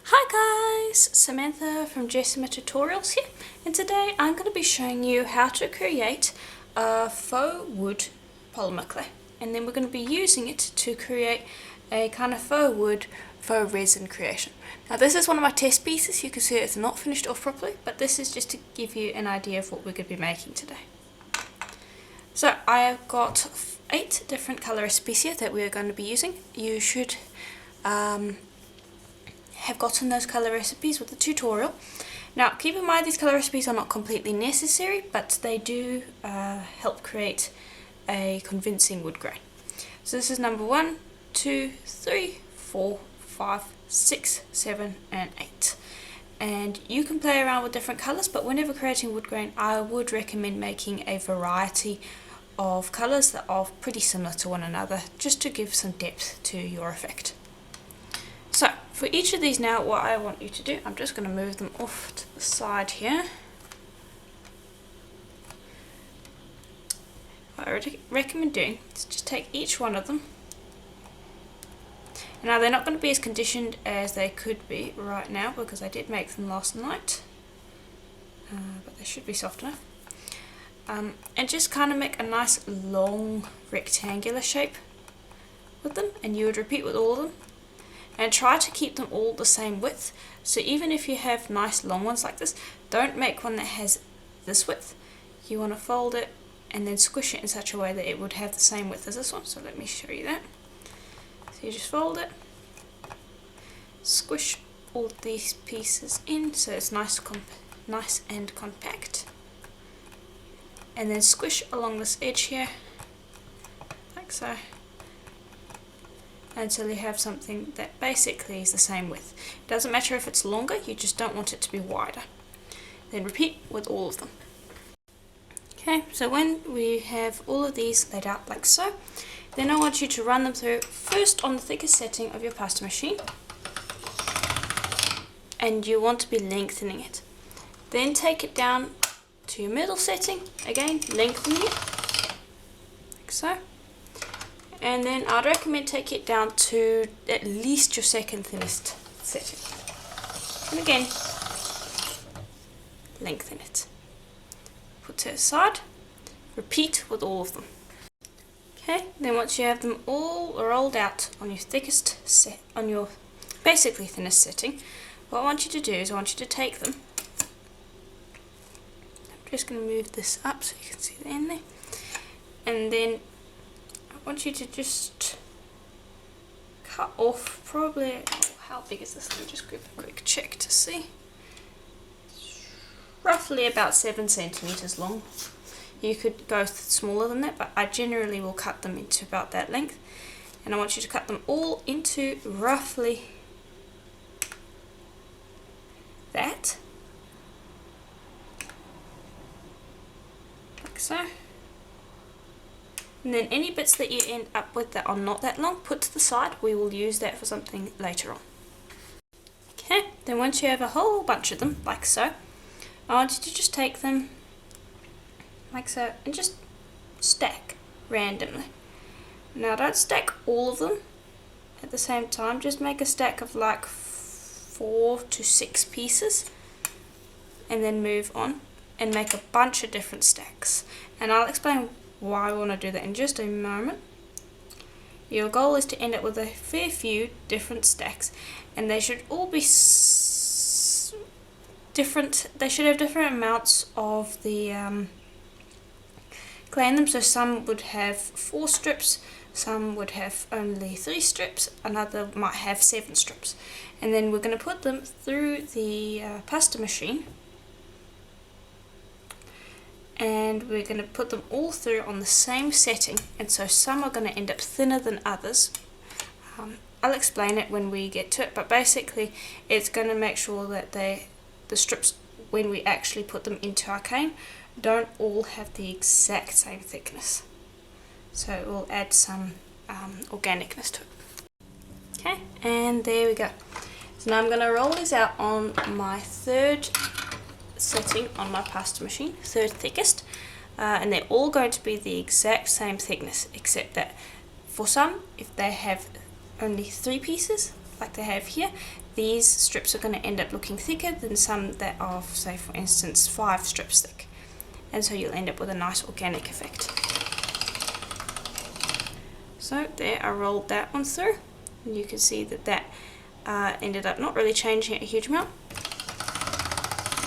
Hi guys, Samantha from Jessica Tutorials here, and today I'm going to be showing you how to create a faux wood polymer clay, and then we're going to be using it to create a kind of faux wood, faux resin creation. Now this is one of my test pieces. You can see it's not finished off properly, but this is just to give you an idea of what we're going to be making today. So I have got 8 different colour recipes here that we are going to be using. You should have gotten those colour recipes with the tutorial. Now keep in mind these colour recipes are not completely necessary, but they do help create a convincing wood grain. So this is number 1, 2, 3, 4, 5, 6, 7 and 8. And you can play around with different colours, but whenever creating wood grain I would recommend making a variety of colours that are pretty similar to one another, just to give some depth to your effect. So for each of these now, what I want you to do, I'm just going to move them off to the side here. What I recommend doing is just take each one of them. Now they're not going to be as conditioned as they could be right now because I did make them last night, but they should be soft enough. And just kind of make a nice long rectangular shape with them, and you would repeat with all of them. And try to keep them all the same width. So even if you have nice long ones like this, don't make one that has this width. You want to fold it and then squish it in such a way that it would have the same width as this one. So let me show you that. So you just fold it, squish all these pieces in so it's nice and compact, and then squish along this edge here like so, until you have something that basically is the same width. It doesn't matter if it's longer, you just don't want it to be wider. Then repeat with all of them. Okay, so when we have all of these laid out like so, then I want you to run them through first on the thickest setting of your pasta machine, and you want to be lengthening it. Then take it down to your middle setting, again lengthening it like so. And then I'd recommend take it down to at least your second thinnest setting. And again, lengthen it. Put to the side. Repeat with all of them. Okay, then once you have them all rolled out on your thickest set, on your basically thinnest setting, what I want you to do is I want you to take them. I'm just going to move this up so you can see the end there. And then I want you to just cut off probably, how big is this? Let me just grab a quick check to see. Roughly about 7 centimeters long. You could go smaller than that, but I generally will cut them into about that length. And I want you to cut them all into roughly that. Like so. And then any bits that you end up with that are not that long, put to the side. We will use that for something later on. Okay, then once you have a whole bunch of them, like so, I want you to just take them, like so, and just stack randomly. Now don't stack all of them at the same time, just make a stack of like 4 to 6 pieces, and then move on and make a bunch of different stacks. And I'll explain why I want to do that in just a moment. Your goal is to end up with a fair few different stacks, and they should all be different. They should have different amounts of the clay in them. So some would have 4 strips, some would have only 3 strips, another might have 7 strips. And then we're going to put them through the pasta machine, and we're going to put them all through on the same setting, and so some are going to end up thinner than others. I'll explain it when we get to it, but basically it's going to make sure that the strips, when we actually put them into our cane, don't all have the exact same thickness. So it will add some organicness to it. Okay, and there we go. So now I'm going to roll these out on my third setting on my pasta machine, third thickest, and they're all going to be the exact same thickness, except that for some, if they have only 3 pieces like they have here, these strips are going to end up looking thicker than some that are, say for instance, 5 strips thick, and so you'll end up with a nice organic effect. So there, I rolled that one through, and you can see that that ended up not really changing it a huge amount.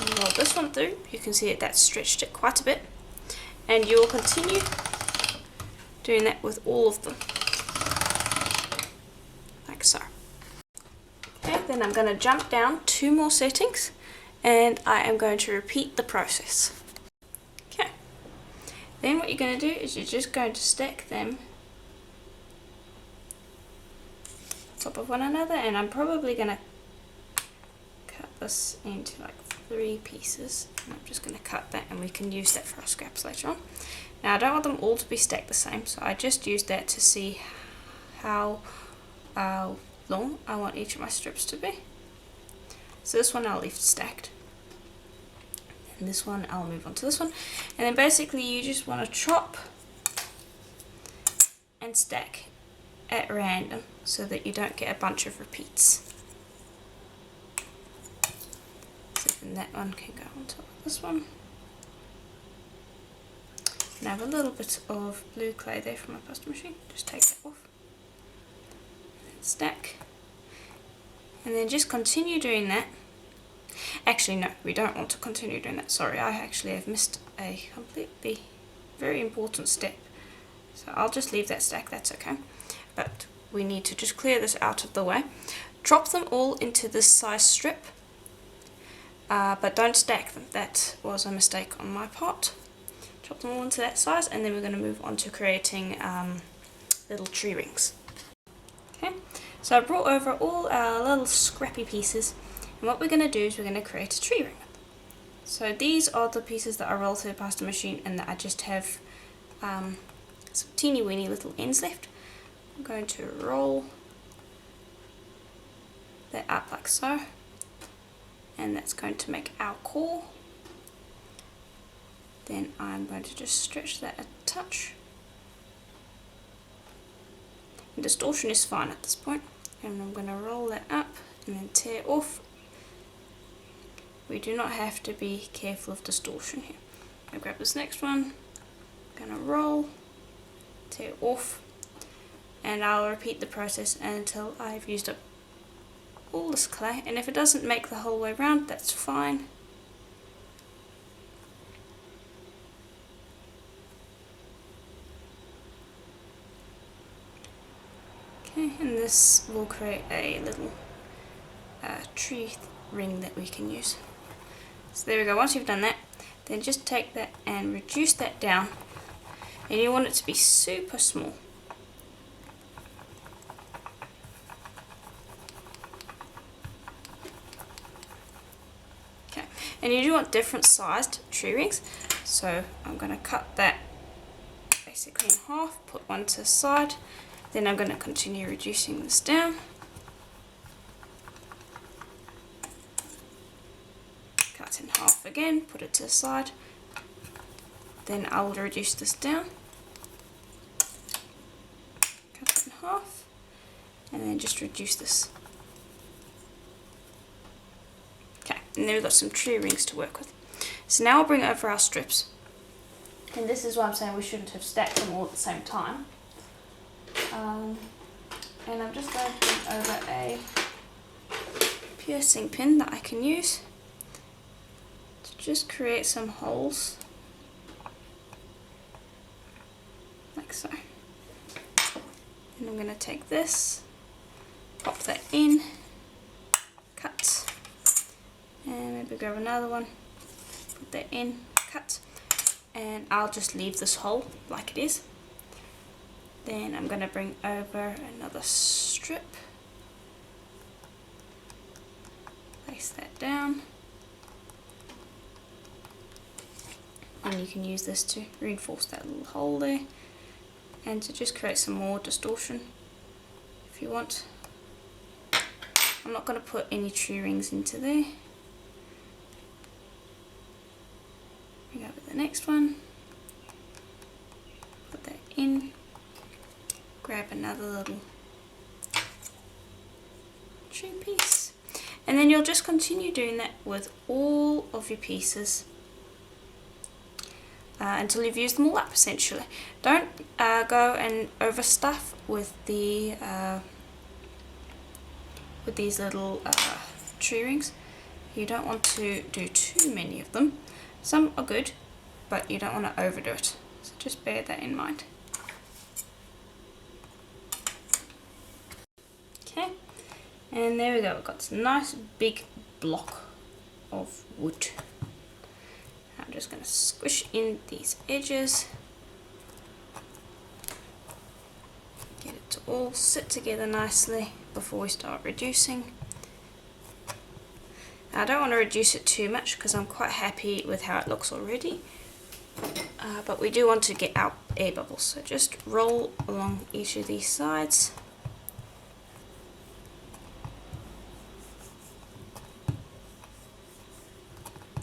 And roll this one through, you can see that stretched it quite a bit, and you will continue doing that with all of them, like so. Okay, then I'm going to jump down 2 more settings, and I am going to repeat the process. Okay, then what you're going to do is you're just going to stack them top of one another, and I'm probably going to cut this into like 3 pieces, and I'm just going to cut that, and we can use that for our scraps later on. Now I don't want them all to be stacked the same, so I just used that to see how long I want each of my strips to be. So this one I'll leave stacked, and this one I'll move on to this one, and then basically you just want to chop and stack at random so that you don't get a bunch of repeats. So then that one can go on top of this one. And I have a little bit of blue clay there from my pasta machine, just take that off. And stack. And then just continue doing that. Actually no, we don't want to continue doing that, sorry, I actually have missed a completely very important step. So I'll just leave that stack, that's okay. But we need to just clear this out of the way. Drop them all into this size strip, but don't stack them. That was a mistake on my part. Drop them all into that size, and then we're going to move on to creating little tree rings. Okay, so I brought over all our little scrappy pieces, and what we're going to do is we're going to create a tree ring. So these are the pieces that I rolled through the pasta machine, and that I just have some teeny weeny little ends left. I'm going to roll that up like so, and that's going to make our core. Then I'm going to just stretch that a touch. And distortion is fine at this point, and I'm going to roll that up and then tear off. We do not have to be careful of distortion here. I'll grab this next one, I'm going to roll, tear off, and I'll repeat the process until I've used up all this clay, and if it doesn't make the whole way round, that's fine. Okay, and this will create a little tree ring that we can use. So there we go. Once you've done that, then just take that and reduce that down, and you want it to be super small. Okay, and you do want different sized tree rings, so I'm going to cut that basically in half, put one to the side, then I'm going to continue reducing this down. Cut in half again, put it to the side, then I'll reduce this down, cut it in half, and then just reduce this. Okay, and then we've got some tree rings to work with. So now I'll bring over our strips, and this is why I'm saying we shouldn't have stacked them all at the same time. And I'm just going to bring over a piercing pin that I can use to just create some holes, like so. And I'm going to take this, pop that in, cut, and maybe grab another one, put that in, cut, and I'll just leave this hole like it is. Then I'm going to bring over another strip, place that down, and you can use this to reinforce that little hole there, and to just create some more distortion if you want. I'm not going to put any tree rings into there. Bring over the next one, put that in, grab another little tree piece, And then you'll just continue doing that with all of your pieces until you've used them all up, essentially. Don't go and overstuff with the with these little tree rings. You don't want to do too many of them. Some are good, but you don't want to overdo it. So just bear that in mind. Okay, and there we go. We've got a nice big block of wood. I'm just going to squish in these edges. Get it to all sit together nicely before we start reducing. Now, I don't want to reduce it too much because I'm quite happy with how it looks already. But we do want to get out air bubbles. So just roll along each of these sides.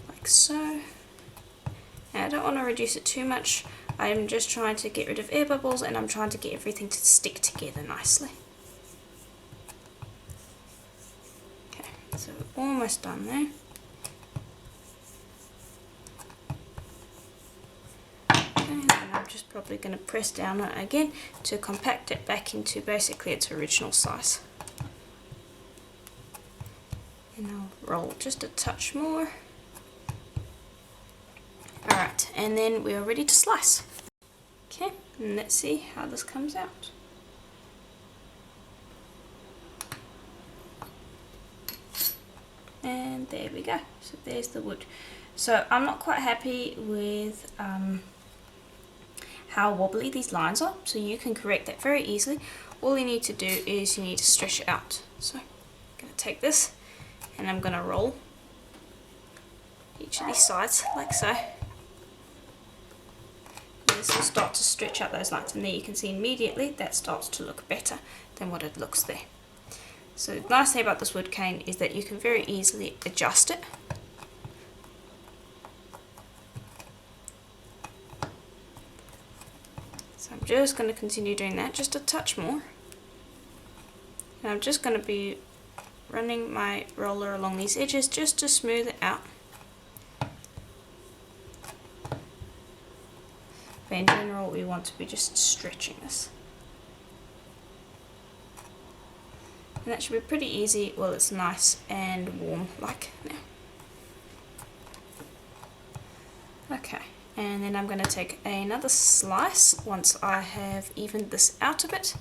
Like so. Now, I don't want to reduce it too much. I'm just trying to get rid of air bubbles and I'm trying to get everything to stick together nicely. Okay, so we're almost done there. And then I'm just probably going to press down on it again to compact it back into basically its original size. And I'll roll just a touch more. Alright, and then we are ready to slice. Okay, and let's see how this comes out. And there we go. So there's the wood. So I'm not quite happy with how wobbly these lines are, so you can correct that very easily. All you need to do is you need to stretch it out. So I'm going to take this and I'm going to roll each of these sides like so. This will start to stretch out those lines, and there you can see immediately that starts to look better than what it looks there. So the nice thing about this wood cane is that you can very easily adjust it. So I'm just going to continue doing that, just a touch more. And I'm just going to be running my roller along these edges just to smooth it out. But in general, we want to be just stretching this. And that should be pretty easy while it's nice and warm like now. Okay, and then I'm going to take another slice once I have evened this out a bit.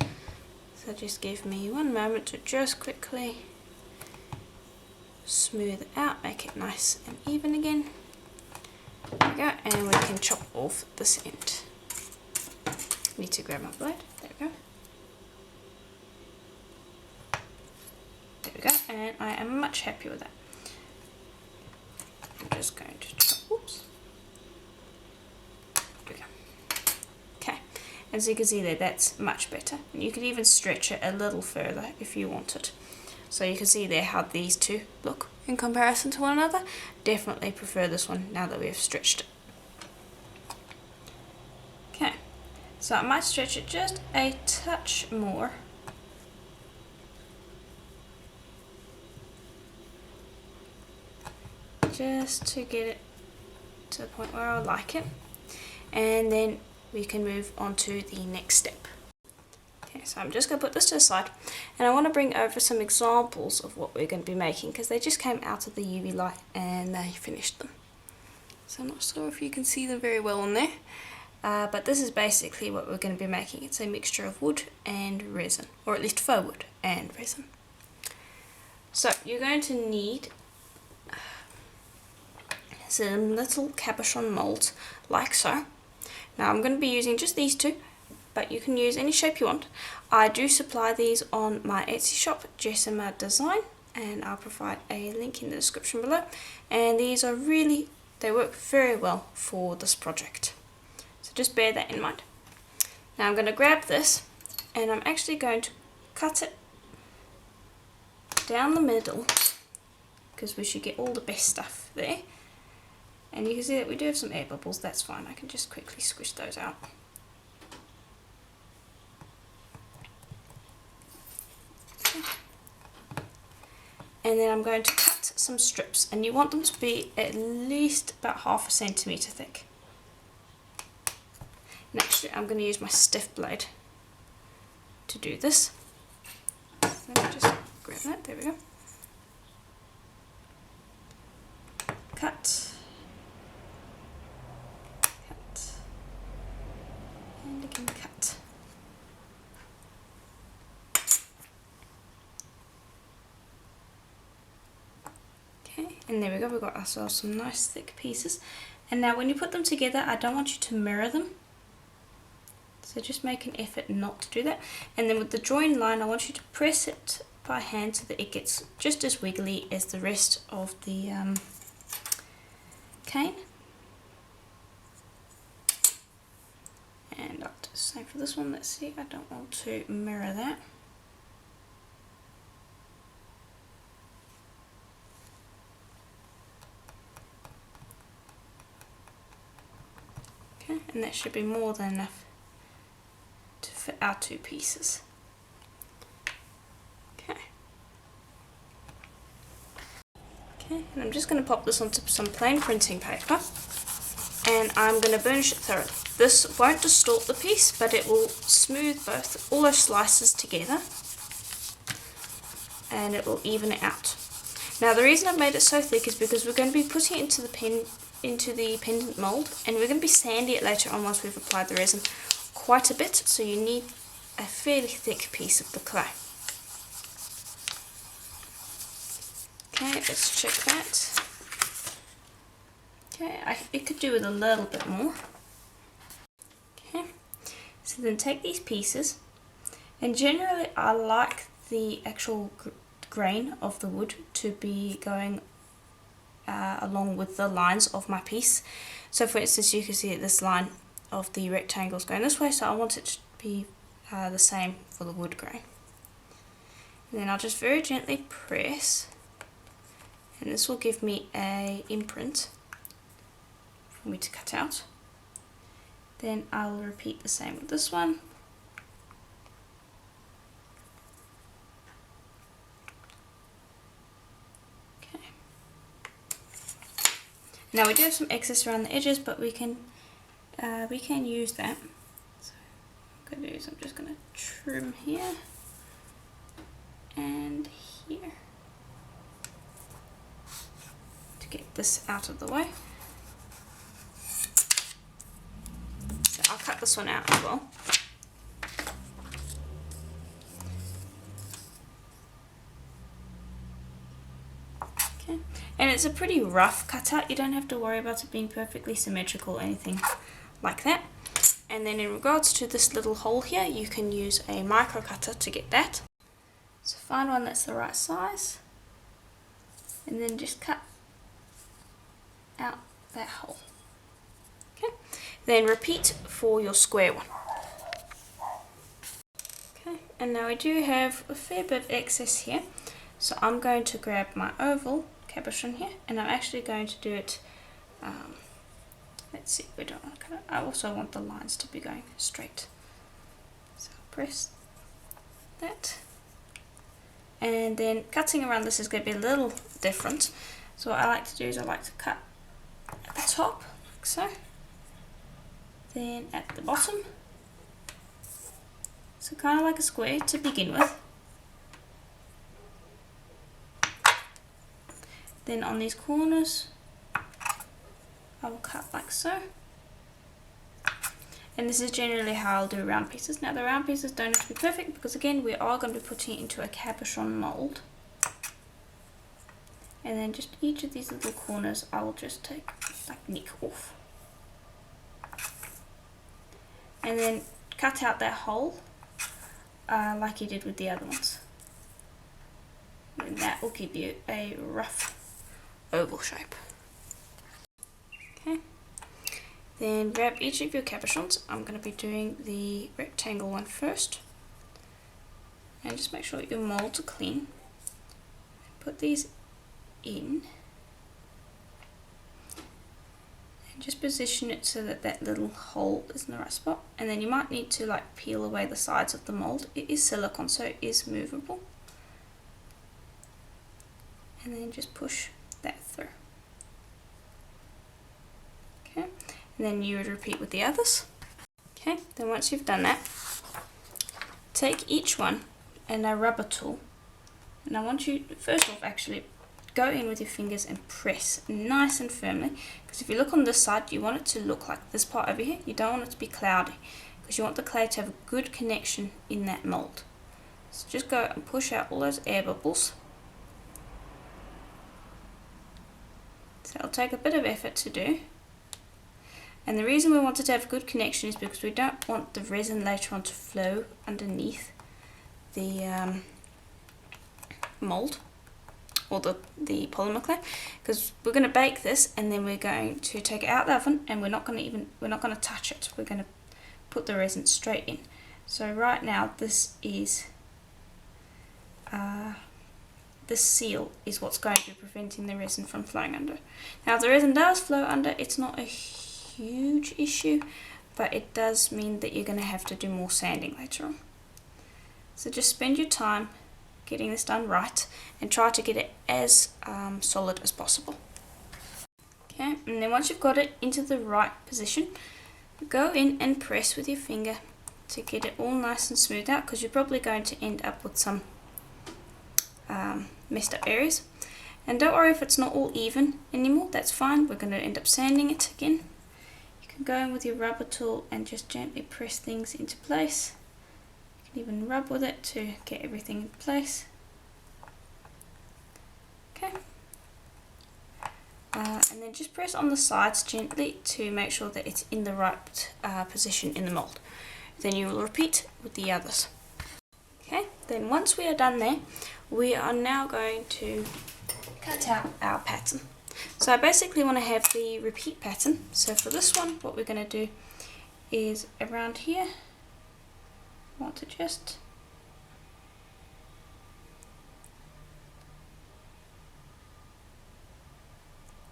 So just give me one moment to just quickly smooth it out, make it nice and even again. There we go, and we can chop off this end. Need to grab my blade. There we go. There we go, and I am much happier with that. I'm just going to chop. Oops. There we go. Okay, and so you can see there, that's much better. And you could even stretch it a little further if you wanted. So you can see there how these two look in comparison to one another. Definitely prefer this one now that we have stretched it. Okay, so I might stretch it just a touch more. Just to get it to the point where I like it. And then we can move on to the next step. Okay, so I'm just going to put this to the side, and I want to bring over some examples of what we're going to be making because they just came out of the UV light and they finished them. So I'm not sure if you can see them very well on there, but this is basically what we're going to be making. It's a mixture of wood and resin, or at least faux wood and resin. So you're going to need some little cabochon molds like so. Now I'm going to be using just these two, but you can use any shape you want. I do supply these on my Etsy shop, Jessima Design, and I'll provide a link in the description below. And these are really, they work very well for this project. So just bear that in mind. Now I'm going to grab this, and I'm actually going to cut it down the middle, because we should get all the best stuff there. And you can see that we do have some air bubbles, that's fine. I can just quickly squish those out. And and then I'm going to cut some strips, and you want them to be at least about 1/2 centimetre thick. And actually I'm going to use my stiff blade to do this. So let me just grab that, there we go. Cut, cut, and again cut. Okay, and there we go, we've got ourselves some nice thick pieces. And now when you put them together, I don't want you to mirror them. So just make an effort not to do that. And then with the join line, I want you to press it by hand so that it gets just as wiggly as the rest of the cane. And I'll do the same for this one. Let's see, I don't want to mirror that. Okay, and that should be more than enough to fit our 2 pieces. Okay. Okay, and I'm just going to pop this onto some plain printing paper, and I'm going to burnish it thoroughly. This won't distort the piece, but it will smooth all those slices together, and it will even it out. Now the reason I've made it so thick is because we're going to be putting it into the pendant mould, and we're going to be sanding it later on once we've applied the resin quite a bit, so you need a fairly thick piece of the clay. Okay, let's check that. Okay, it could do with a little bit more. Okay, so then take these pieces, and generally I like the actual grain of the wood to be going along with the lines of my piece. So for instance, you can see that this line of the rectangle is going this way, so I want it to be the same for the wood grain. And then I'll just very gently press, and this will give me a imprint for me to cut out. Then I'll repeat the same with this one. Okay. Now we do have some excess around the edges, but we can use that. So what I'm going to do is I'm just going to trim here and here to get this out of the way. So I'll cut this one out as well. Okay, and it's a pretty rough cutout. You don't have to worry about it being perfectly symmetrical or anything like that. And then in regards to this little hole here, you can use a micro cutter to get that. So find one that's the right size, and then just cut out that hole. Okay, then repeat for your square one. Okay, and now I do have a fair bit of excess here, so I'm going to grab my oval cabochon here, and I'm actually going to do it let's see, we don't want to cut it. I also want the lines to be going straight. So I'll press that. And then cutting around this is going to be a little different. So what I like to do is I like to cut at the top, like so. Then at the bottom. So kind of like a square to begin with. Then on these corners, I will cut like so. And this is generally how I'll do round pieces. Now the round pieces don't have to be perfect because again we are going to be putting it into a cabochon mould. And then just each of these little corners I will just take like nick off. And then cut out that hole like you did with the other ones. And that will give you a rough oval shape. Okay, then grab each of your cabochons. I'm going to be doing the rectangle one first, and just make sure your molds are clean. Put these in and just position it so that that little hole is in the right spot, and then you might need to like peel away the sides of the mold. It is silicone, so it is movable. and then just push that through. Okay, and then you would repeat with the others. Okay, then once you've done that, take each one and a rubber tool, and I want you first off actually go in with your fingers and press nice and firmly, because if you look on this side you want it to look like this part over here. You don't want it to be cloudy because you want the clay to have a good connection in that mold. So just go and push out all those air bubbles. So it'll take a bit of effort to do. And the reason we want it to have a good connection is because we don't want the resin later on to flow underneath the mold or the polymer clay, because we're going to bake this and then we're going to take it out of the oven and we're not going to touch it. We're going to put the resin straight in. So right now this is this seal is what's going to be preventing the resin from flowing under. Now if the resin does flow under, it's not a huge issue, but it does mean that you're going to have to do more sanding later on. So just spend your time getting this done right and try to get it as solid as possible. Okay, and then once you've got it into the right position, go in and press with your finger to get it all nice and smooth out, because you're probably going to end up with some messed up areas. And don't worry if it's not all even anymore, that's fine. We're going to end up sanding it again. You can go in with your rubber tool and just gently press things into place. Even rub with it to get everything in place. Okay, and then just press on the sides gently to make sure that it's in the right position in the mold. Then you will repeat with the others. Okay, then once we are done there, we are now going to cut out our pattern. So I basically want to have the repeat pattern. So for this one, what we're going to do is around here, I want to just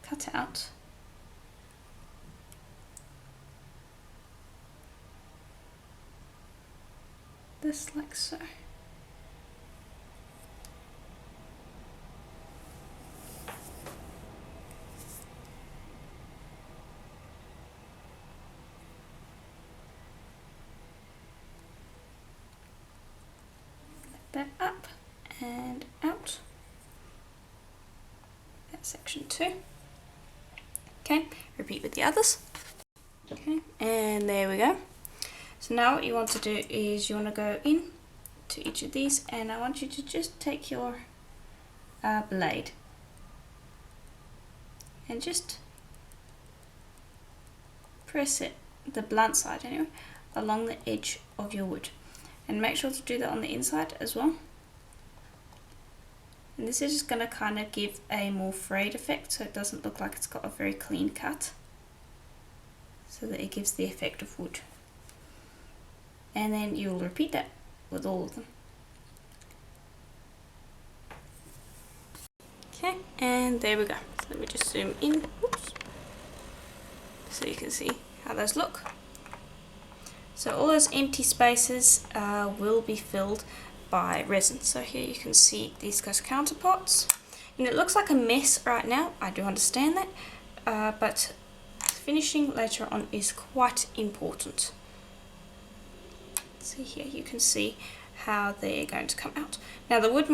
cut out this like so. That up and out. That's section 2. Okay, repeat with the others. Okay, and there we go. So now what you want to do is you want to go in to each of these, and I want you to just take your blade and just press it, the blunt side anyway, along the edge of your wood. And make sure to do that on the inside as well. And this is just going to kind of give a more frayed effect, so it doesn't look like it's got a very clean cut, so that it gives the effect of wood. And then you will repeat that with all of them. Okay, and there we go. So let me just zoom in, whoops, so you can see how those look. So all those empty spaces will be filled by resin. So here you can see these guys counterparts, and it looks like a mess right now. I do understand that, but finishing later on is quite important. So here you can see how they're going to come out. Now the wood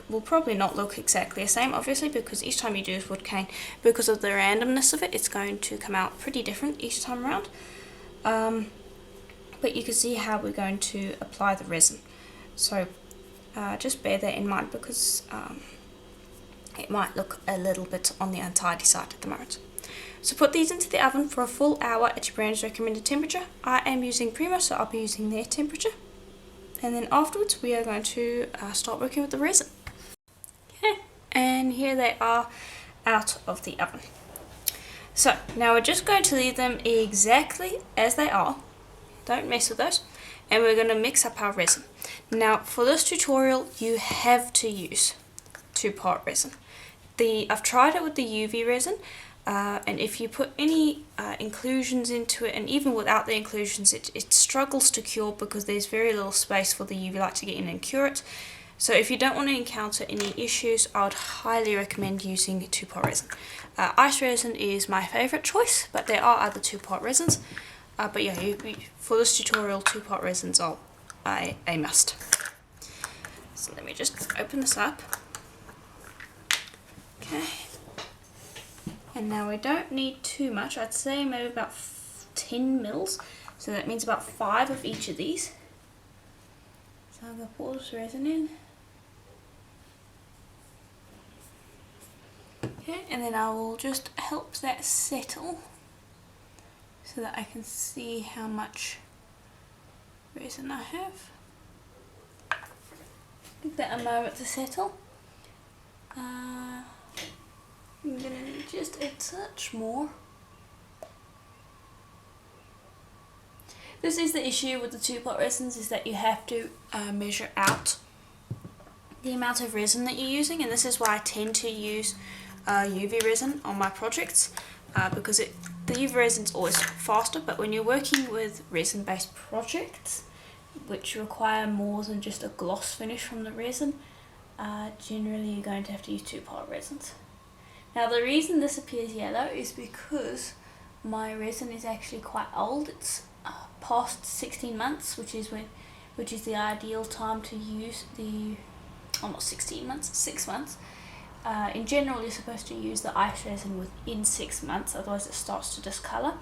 will probably not look exactly the same, obviously, because each time you do this wood cane, because of the randomness of it, it's going to come out pretty different each time around. But you can see how we're going to apply the resin. So just bear that in mind, because it might look a little bit on the untidy side at the moment. So put these into the oven for a full hour at your brand's recommended temperature. I am using Primo, so I'll be using their temperature. And then afterwards we are going to start working with the resin. Okay, and here they are out of the oven. So now we're just going to leave them exactly as they are. Don't mess with those. And we're going to mix up our resin. Now for this tutorial you have to use 2-part resin. I've tried it with the UV resin, and if you put any inclusions into it, and even without the inclusions, it struggles to cure because there's very little space for the UV light to get in and cure it. So if you don't want to encounter any issues, I would highly recommend using 2-pot resin. Ice resin is my favourite choice, but there are other 2-pot resins. But yeah, for this tutorial, 2-pot resins are a must. So let me just open this up. Okay. And now we don't need too much. I'd say maybe about 10 mils. So that means about 5 of each of these. So I'm going to pour this resin in. Okay, and then I will just help that settle so that I can see how much resin I have. Give that a moment to settle. I'm going to need just a touch more. This is the issue with the 2-pot resins, is that you have to measure out the amount of resin that you're using, and this is why I tend to use UV resin on my projects, because the UV resin is always faster, but when you're working with resin-based projects, which require more than just a gloss finish from the resin, generally you're going to have to use 2-pot resins. Now the reason this appears yellow is because my resin is actually quite old. It's past 16 months, which is the ideal time to use the, almost 16 months, 6 months. In general, you're supposed to use the ice resin within 6 months, otherwise it starts to discolor.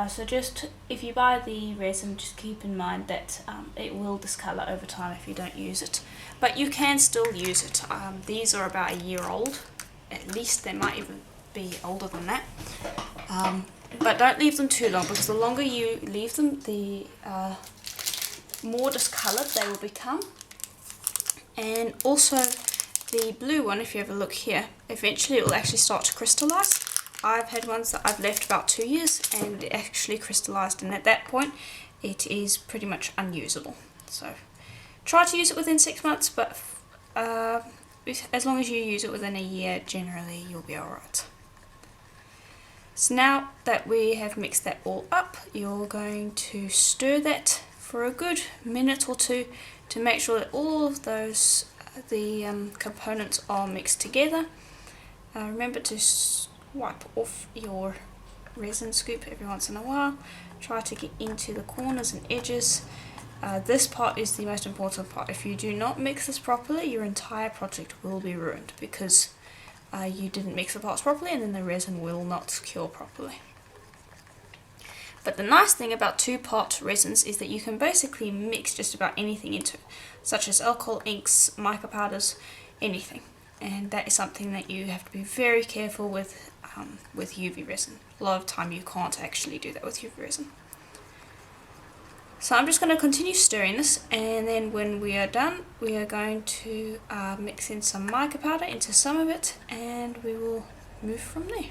So just, if you buy the resin, just keep in mind that it will discolor over time if you don't use it. But you can still use it. These are about a year old, at least. They might even be older than that. But don't leave them too long, because the longer you leave them, the more discolored they will become. And also the blue one, if you have a look here, eventually it will actually start to crystallize. I've had ones that I've left about 2 years and it actually crystallized, and at that point it is pretty much unusable. So try to use it within 6 months, but as long as you use it within a year, generally you'll be alright. So now that we have mixed that all up, you're going to stir that for a good minute or two to make sure that all of those components are mixed together. Remember to wipe off your resin scoop every once in a while. Try to get into the corners and edges. This part is the most important part. If you do not mix this properly, your entire project will be ruined, because you didn't mix the parts properly, and then the resin will not cure properly. But the nice thing about 2-pot resins is that you can basically mix just about anything into it, such as alcohol, inks, mica powders, anything. And that is something that you have to be very careful with UV resin. A lot of time you can't actually do that with UV resin. So I'm just going to continue stirring this, and then when we are done, we are going to mix in some mica powder into some of it, and we will move from there.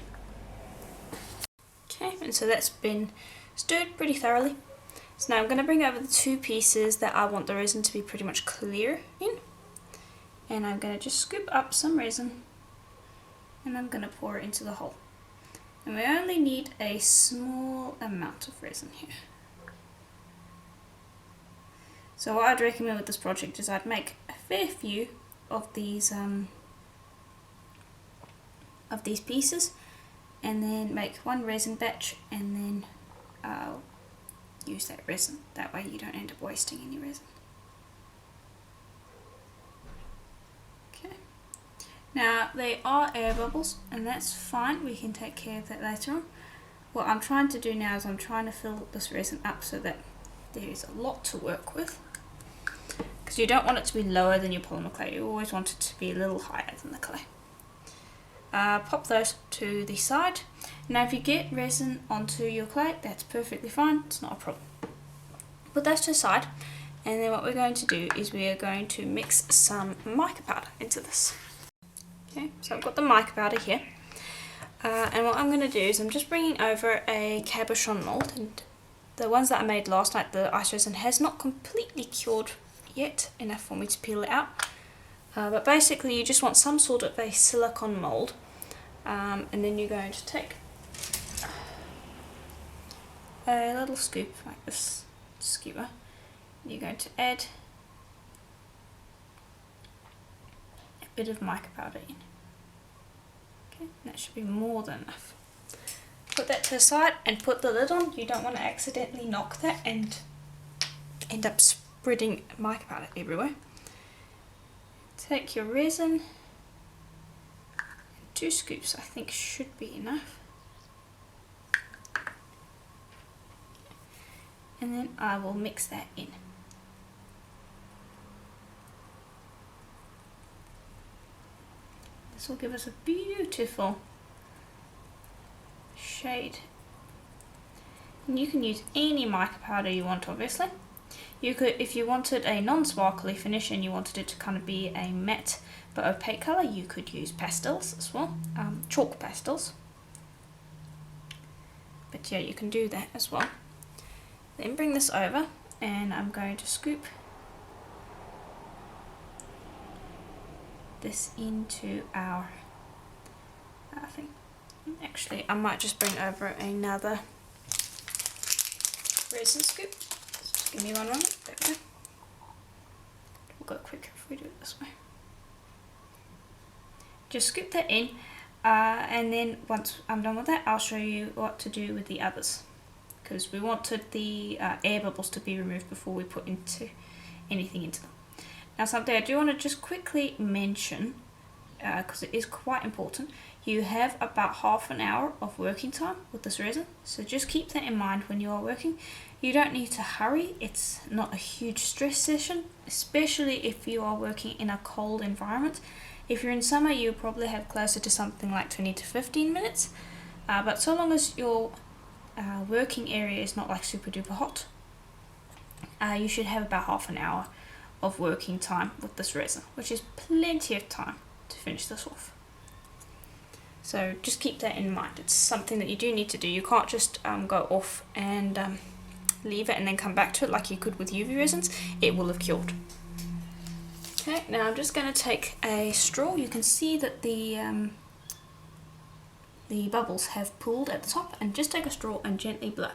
Okay, and so that's been stirred pretty thoroughly. So now I'm going to bring over the 2 pieces that I want the resin to be pretty much clear in, and I'm going to just scoop up some resin, and I'm going to pour it into the hole. And we only need a small amount of resin here. So what I'd recommend with this project is I'd make a fair few of these pieces, and then make one resin batch, and then use that resin. That way you don't end up wasting any resin. Okay. Now they are air bubbles, and that's fine. We can take care of that later on. What I'm trying to do now is I'm trying to fill this resin up so that there is a lot to work with. Because you don't want it to be lower than your polymer clay. You always want it to be a little higher than the clay. Pop those to the side. Now if you get resin onto your clay, that's perfectly fine, it's not a problem. Put those to the side, and then what we're going to do is we are going to mix some mica powder into this. Okay, so I've got the mica powder here, and what I'm going to do is I'm just bringing over a cabochon mold, and the ones that I made last night, the ice resin has not completely cured yet, enough for me to peel it out. But basically you just want some sort of a silicone mold, and then you're going to take a little scoop like this skewer. You're going to add bit of mica powder in. Okay, that should be more than enough. Put that to the side and put the lid on. You don't want to accidentally knock that and end up spreading mica powder everywhere. Take your resin, 2 scoops I think should be enough. And then I will mix that in. This will give us a beautiful shade. And you can use any mica powder you want, obviously. You could, if you wanted a non-sparkly finish and you wanted it to kind of be a matte but opaque colour, you could use pastels as well, chalk pastels. But yeah, you can do that as well. Then bring this over and I'm going to scoop this into our thing. Actually, I might just bring over another resin scoop. Just give me one moment. There we go. We'll go quicker if we do it this way. Just scoop that in, and then once I'm done with that, I'll show you what to do with the others, because we wanted the air bubbles to be removed before we put anything into them. Now, something I do want to just quickly mention, because it is quite important, you have about half an hour of working time with this resin, so just keep that in mind when you are working. You don't need to hurry, it's not a huge stress session, especially if you are working in a cold environment. If you're in summer, you probably have closer to something like 20 to 15 minutes, but so long as your working area is not like super duper hot, you should have about half an hour of working time with this resin, which is plenty of time to finish this off. So just keep that in mind. It's something that you do need to do. You can't just go off and leave it and then come back to it like you could with UV resins. It will have cured. Okay, now I'm just going to take a straw. You can see that the bubbles have pooled at the top, and just take a straw and gently blow.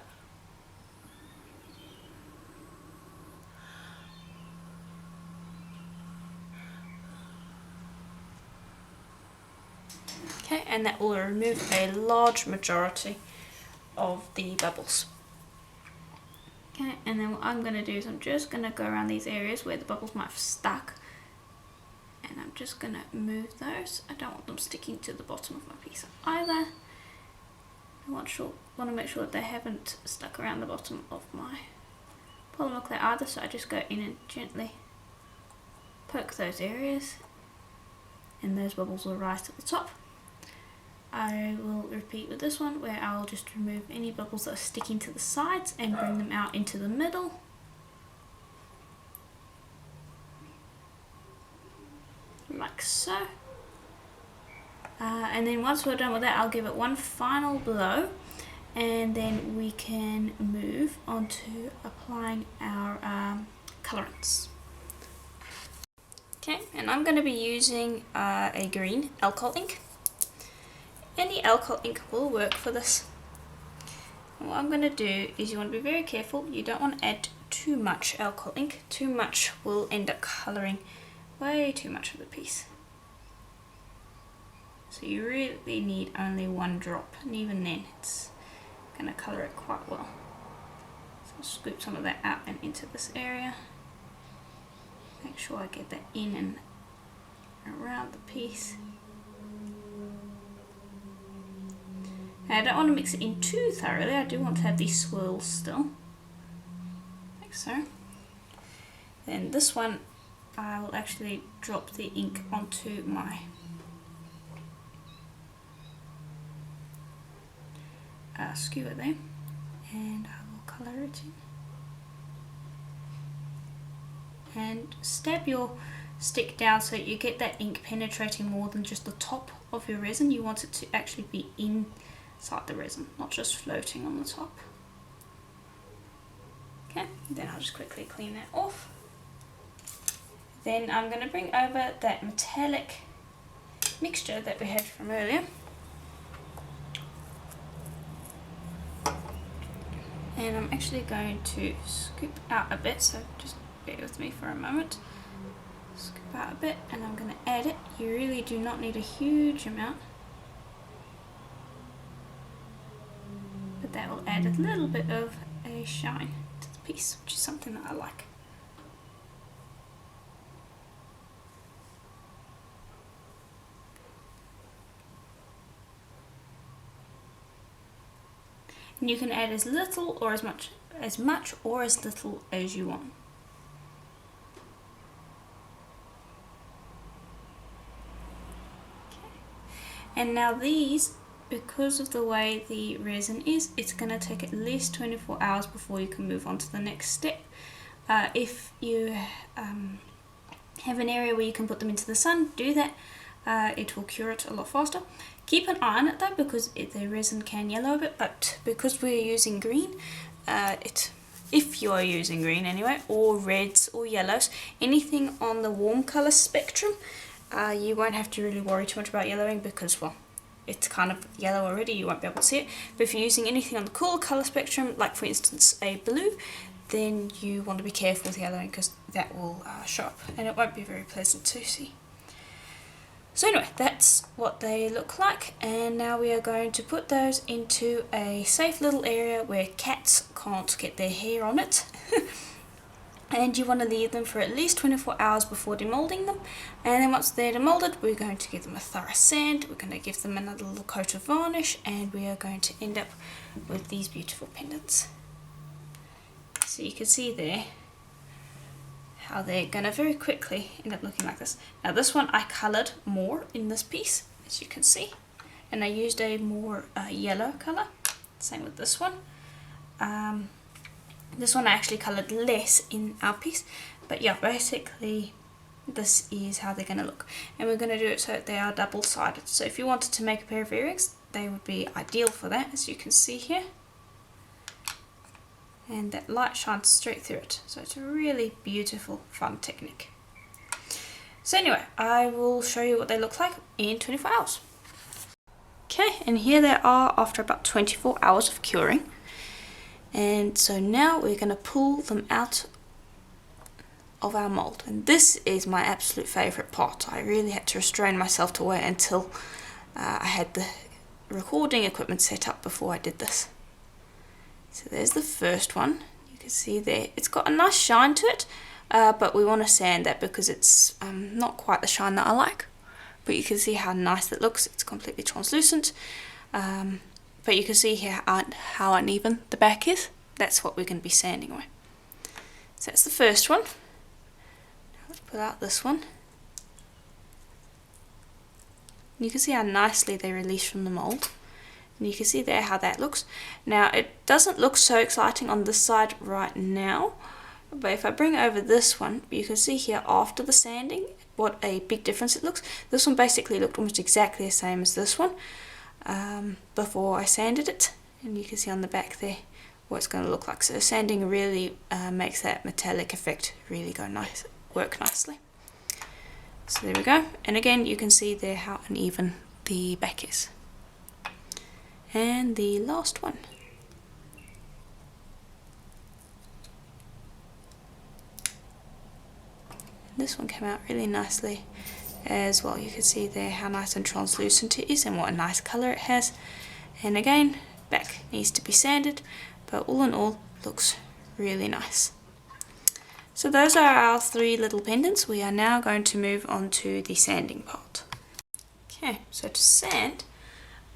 Okay, and that will remove a large majority of the bubbles. Okay, and then what I'm going to do is I'm just going to go around these areas where the bubbles might have stuck, and I'm just going to move those. I don't want them sticking to the bottom of my piece either. I want to make sure that they haven't stuck around the bottom of my polymer clay either, so I just go in and gently poke those areas, and those bubbles will rise to the top. I will repeat with this one, where I'll just remove any bubbles that are sticking to the sides and bring them out into the middle. Like so. And then once we're done with that, I'll give it one final blow, and then we can move on to applying our colorants. Okay, and I'm going to be using a green alcohol ink. Any alcohol ink will work for this. And what I'm going to do is, you want to be very careful. You don't want to add too much alcohol ink. Too much will end up colouring way too much of the piece. So you really need only one drop, and even then it's going to colour it quite well. So I'll scoop some of that out and into this area. Make sure I get that in and around the piece. I don't want to mix it in too thoroughly. I do want to have these swirls still, like so. Then this one, I will actually drop the ink onto my skewer there, and I will colour it in. And stab your stick down so you get that ink penetrating more than just the top of your resin. You want it to actually be inside the resin, not just floating on the top. Okay, then I'll just quickly clean that off. Then I'm going to bring over that metallic mixture that we had from earlier. And I'm actually going to scoop out a bit, so just bear with me for a moment. Scoop about a bit, and I'm going to add it. You really do not need a huge amount, but that will add a little bit of a shine to the piece, which is something that I like. And you can add as little or as much or as little as you want. Okay. And now these, because of the way the resin is, it's going to take at least 24 hours before you can move on to the next step. If you have an area where you can put them into the sun, do that. It will cure it a lot faster. Keep an eye on it though, because the resin can yellow a bit, but because we're using green, if you are using green anyway, or reds or yellows, anything on the warm colour spectrum, you won't have to really worry too much about yellowing, because, well, it's kind of yellow already, you won't be able to see it. But if you're using anything on the cooler colour spectrum, like for instance a blue, then you want to be careful with yellowing, because that will show up and it won't be very pleasant to see. So anyway, that's what they look like, and now we are going to put those into a safe little area where cats can't get their hair on it. And you want to leave them for at least 24 hours before demoulding them, and then once they're demoulded, we're going to give them a thorough sand, we're going to give them another little coat of varnish, and we are going to end up with these beautiful pendants. So you can see there how they're going to very quickly end up looking like this. Now this one I coloured more in this piece, as you can see, and I used a more yellow colour. Same with this one. This one I actually coloured less in our piece, but yeah, basically this is how they're going to look. And we're going to do it so that they are double-sided. So if you wanted to make a pair of earrings, they would be ideal for that, as you can see here. And that light shines straight through it, so it's a really beautiful, fun technique. So anyway, I will show you what they look like in 24 hours. Okay, and here they are after about 24 hours of curing. And so now we're going to pull them out of our mould, and this is my absolute favourite part. I really had to restrain myself to wait until I had the recording equipment set up before I did this. So there's the first one. You can see there it's got a nice shine to it, but we want to sand that because it's not quite the shine that I like. But you can see how nice it looks. It's completely translucent, but you can see here how uneven the back is. That's what we're going to be sanding away. So that's the first one. Now let's pull out this one. You can see how nicely they release from the mould. And you can see there how that looks. Now it doesn't look so exciting on this side right now, but if I bring over this one, you can see here after the sanding what a big difference it looks. This one basically looked almost exactly the same as this one before I sanded it, and you can see on the back there what it's going to look like. So sanding really makes that metallic effect really work nicely. So there we go, and again you can see there how uneven the back is. And the last one. This one came out really nicely as well. You can see there how nice and translucent it is and what a nice colour it has. And again, back needs to be sanded, but all in all looks really nice. So those are our 3 little pendants. We are now going to move on to the sanding part. Okay, so to sand,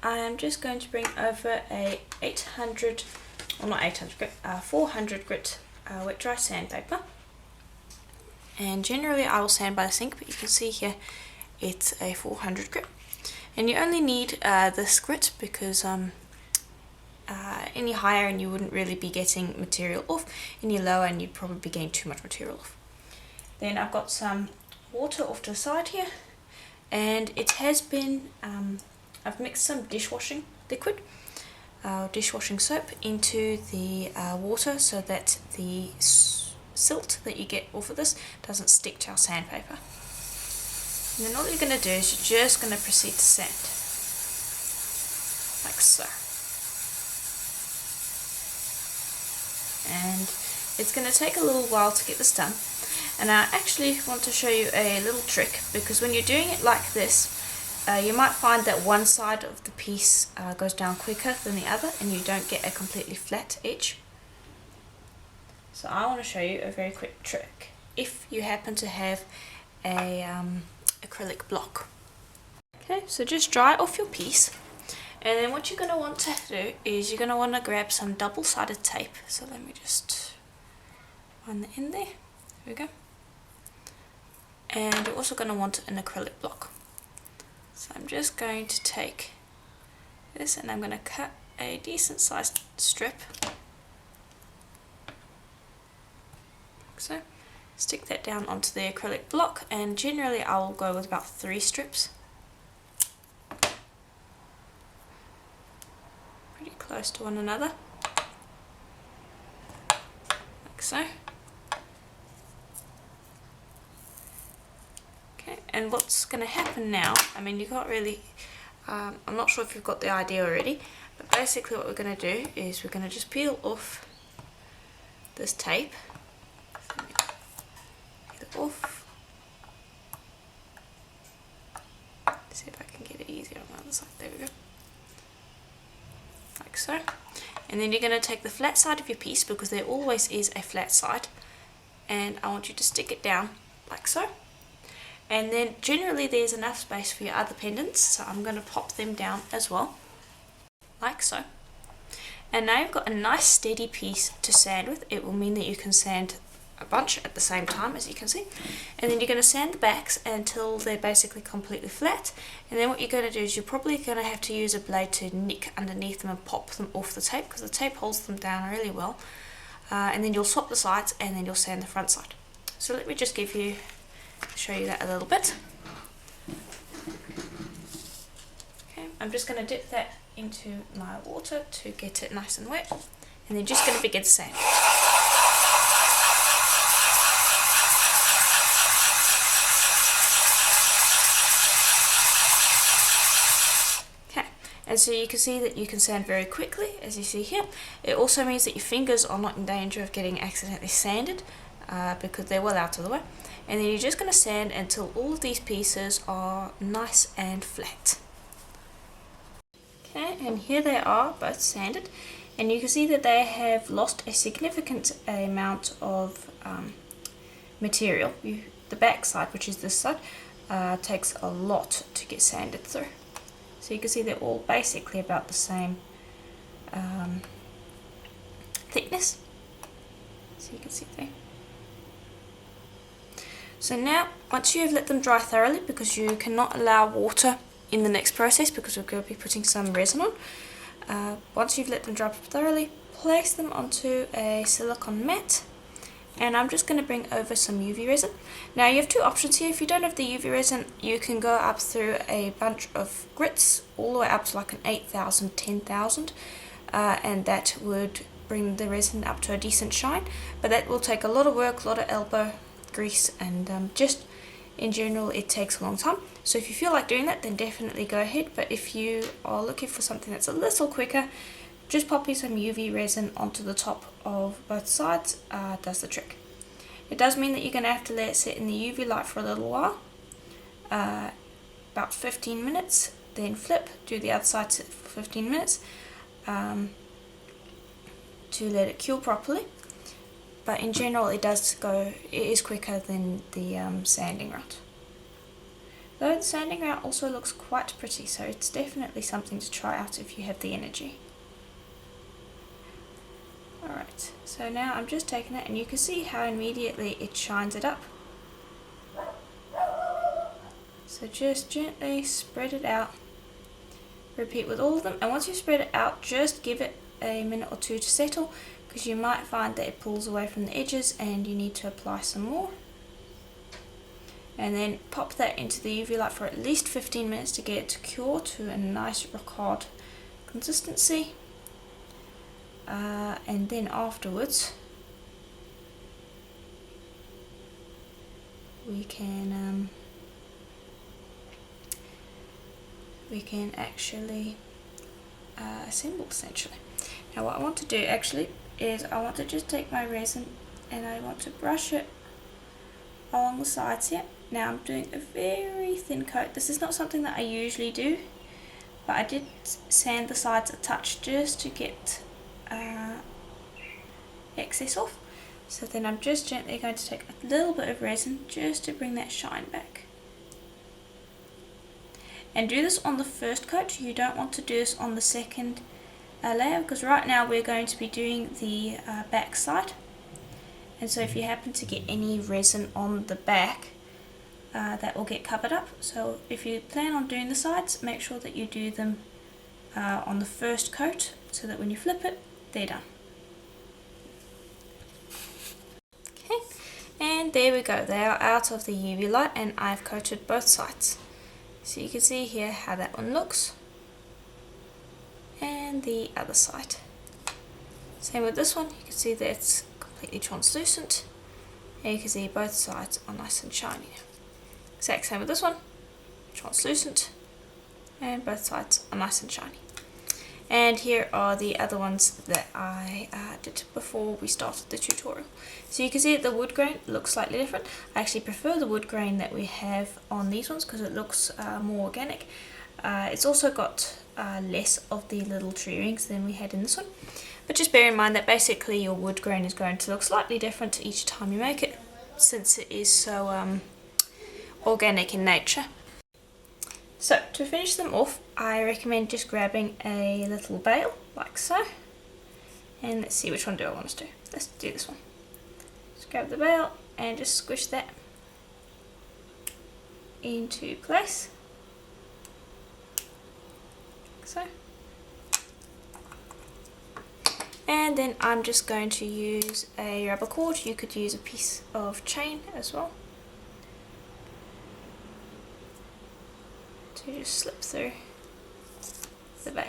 I am just going to bring over a 400 grit wet dry sandpaper, and generally I will sand by the sink, but you can see here it's a 400 grit, and you only need this grit because any higher and you wouldn't really be getting material off, any lower and you'd probably be getting too much material off. Then I've got some water off to the side here, and it has been I've mixed some dishwashing liquid, dishwashing soap, into the water so that the silt that you get off of this doesn't stick to our sandpaper. And then all you're going to do is you're just going to proceed to sand, like so. And it's going to take a little while to get this done, And I actually want to show you a little trick, because when you're doing it like this, you might find that one side of the piece goes down quicker than the other and you don't get a completely flat edge. So I want to show you a very quick trick if you happen to have a acrylic block. Okay, so just dry off your piece, and then what you're going to want to do is you're going to want to grab some double-sided tape. So let me just find the end there. There we go. And you're also going to want an acrylic block. So I'm just going to take this and I'm going to cut a decent sized strip. Like so. Stick that down onto the acrylic block, and generally I will go with about 3 strips. Pretty close to one another. Like so. Okay, and what's going to happen now, I mean you can't really, I'm not sure if you've got the idea already, but basically what we're going to do is we're going to just peel off this tape. Peel it off. See if I can get it easier on the other side. There we go. Like so. And then you're going to take the flat side of your piece, because there always is a flat side, and I want you to stick it down like so. And then generally there's enough space for your other pendants, so I'm going to pop them down as well, like so. And now you've got a nice steady piece to sand with. It will mean that you can sand a bunch at the same time, as you can see. And then you're going to sand the backs until they're basically completely flat. And then what you're going to do is you're probably going to have to use a blade to nick underneath them and pop them off the tape, because the tape holds them down really well. And then you'll swap the sides, and then you'll sand the front side. So let me just show you that a little bit. Okay, I'm just going to dip that into my water to get it nice and wet, and then just going to begin to sand. Okay, and so you can see that you can sand very quickly, as you see here. It also means that your fingers are not in danger of getting accidentally sanded, because they're well out of the way. And then you're just going to sand until all of these pieces are nice and flat. Okay, and here they are, both sanded, and you can see that they have lost a significant amount of material. The back side, which is this side, takes a lot to get sanded through. So you can see they're all basically about the same thickness. So you can see there. So now, once you have let them dry thoroughly, because you cannot allow water in the next process because we're going to be putting some resin on, once you've let them dry thoroughly, place them onto a silicone mat, and I'm just going to bring over some UV resin. Now you have 2 options here. If you don't have the UV resin, you can go up through a bunch of grits all the way up to like an 8,000, 10,000, and that would bring the resin up to a decent shine, but that will take a lot of work, a lot of elbow grease, and just in general it takes a long time. So if you feel like doing that, then definitely go ahead, but if you are looking for something that's a little quicker, just popping some UV resin onto the top of both sides does the trick. It does mean that you're going to have to let it sit in the UV light for a little while, about 15 minutes, then flip, do the other side for 15 minutes to let it cure properly. But in general it is quicker than the sanding route. Though the sanding route also looks quite pretty, so it's definitely something to try out if you have the energy. Alright, so now I'm just taking it, and you can see how immediately it shines it up. So just gently spread it out. Repeat with all of them, and once you spread it out, just give it a minute or 2 to settle, because you might find that it pulls away from the edges and you need to apply some more. And then pop that into the UV light for at least 15 minutes to get it to cure to a nice rock hard consistency. And then afterwards we can actually assemble essentially. Now what I want to do actually is I want to just take my resin and I want to brush it along the sides here. Now I'm doing a very thin coat. This is not something that I usually do, but I did sand the sides a touch just to get excess off. So then I'm just gently going to take a little bit of resin just to bring that shine back. And do this on the first coat. You don't want to do this on the second layer, because right now we're going to be doing the back side. And so if you happen to get any resin on the back, that will get covered up. So if you plan on doing the sides, make sure that you do them on the first coat, so that when you flip it, they're done. Okay, and there we go. They are out of the UV light and I've coated both sides. So you can see here how that one looks. And the other side. Same with this one. You can see that it's completely translucent. And you can see both sides are nice and shiny. Exact same with this one. Translucent. And both sides are nice and shiny. And here are the other ones that I did before we started the tutorial. So you can see that the wood grain looks slightly different. I actually prefer the wood grain that we have on these ones because it looks more organic. It's also got less of the little tree rings than we had in this one. But just bear in mind that basically your wood grain is going to look slightly different each time you make it, since it is so organic in nature. So to finish them off, I recommend just grabbing a little bale, like so. And let's see, which one do I want us to do? Let's do this one. Just grab the bale and just squish that into place. Like so. And then I'm just going to use a rubber cord. You could use a piece of chain as well, to just slip through the bale.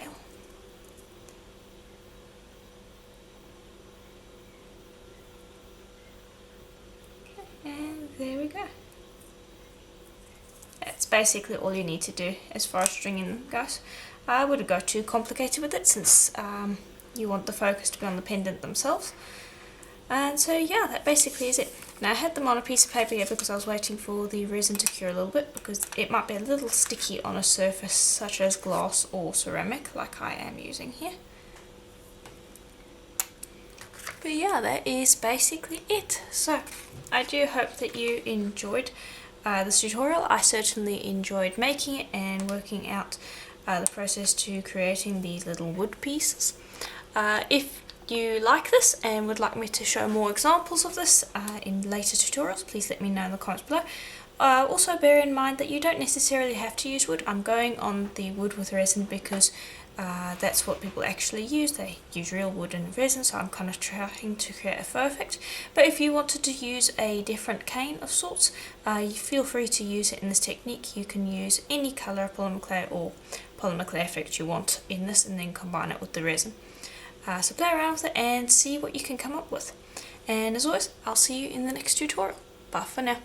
Okay, and there we go. That's basically all you need to do as far as stringing them goes. I wouldn't go too complicated with it, since you want the focus to be on the pendant themselves. And so yeah, that basically is it. Now I had them on a piece of paper here because I was waiting for the resin to cure a little bit, because it might be a little sticky on a surface such as glass or ceramic like I am using here. But yeah, that is basically it. So I do hope that you enjoyed this tutorial. I certainly enjoyed making it and working out the process to creating these little wood pieces. If you like this and would like me to show more examples of this in later tutorials, please let me know in the comments below. Also bear in mind that you don't necessarily have to use wood. I'm going on the wood with resin because that's what people actually use. They use real wood and resin, so I'm kind of trying to create a faux effect. But if you wanted to use a different cane of sorts, you feel free to use it in this technique. You can use any colour polymer clay or polymer clay effect you want in this, and then combine it with the resin. So play around with it and see what you can come up with. And as always, I'll see you in the next tutorial. Bye for now.